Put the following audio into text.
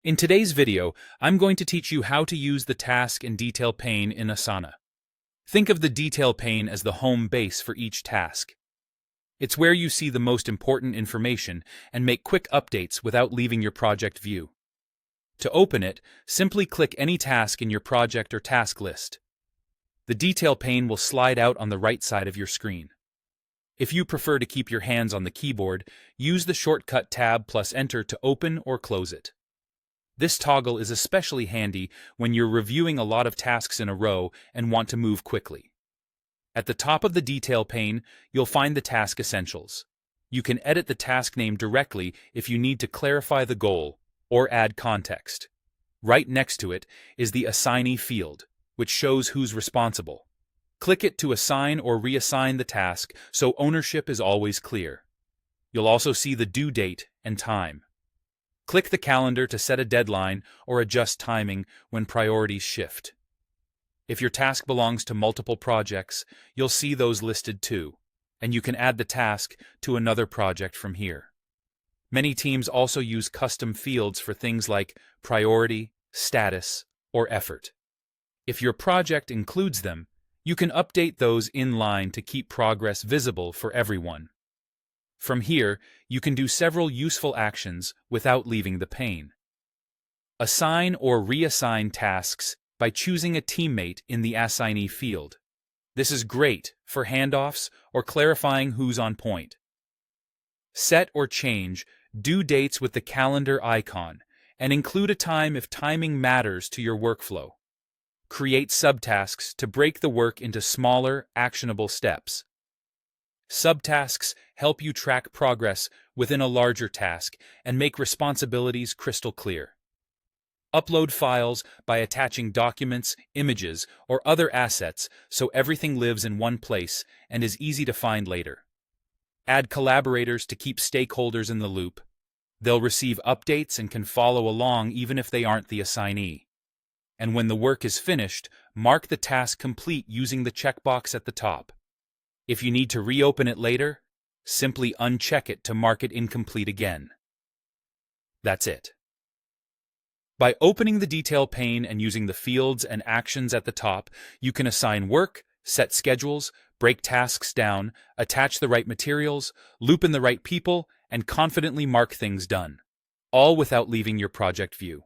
In today's video, I'm going to teach you how to use the task and detail pane in Asana. Think of the detail pane as the home base for each task. It's where you see the most important information and make quick updates without leaving your project view. To open it, simply click any task in your project or task list. The detail pane will slide out on the right side of your screen. If you prefer to keep your hands on the keyboard, use the shortcut Tab plus Enter to open or close it. This toggle is especially handy when you're reviewing a lot of tasks in a row and want to move quickly. At the top of the detail pane, you'll find the task essentials. You can edit the task name directly if you need to clarify the goal or add context. Right next to it is the assignee field, which shows who's responsible. Click it to assign or reassign the task so ownership is always clear. You'll also see the due date and time. Click the calendar to set a deadline or adjust timing when priorities shift. If your task belongs to multiple projects, you'll see those listed too, and you can add the task to another project from here. Many teams also use custom fields for things like priority, status, or effort. If your project includes them, you can update those in line to keep progress visible for everyone. From here, you can do several useful actions without leaving the pane. Assign or reassign tasks by choosing a teammate in the assignee field. This is great for handoffs or clarifying who's on point. Set or change due dates with the calendar icon and include a time if timing matters to your workflow. Create subtasks to break the work into smaller, actionable steps. Subtasks help you track progress within a larger task and make responsibilities crystal clear. Upload files by attaching documents, images, or other assets so everything lives in one place and is easy to find later. Add collaborators to keep stakeholders in the loop. They'll receive updates and can follow along even if they aren't the assignee. And when the work is finished, mark the task complete using the checkbox at the top. If you need to reopen it later, simply uncheck it to mark it incomplete again. That's it. By opening the detail pane and using the fields and actions at the top, you can assign work, set schedules, break tasks down, attach the right materials, loop in the right people, and confidently mark things done, all without leaving your project view.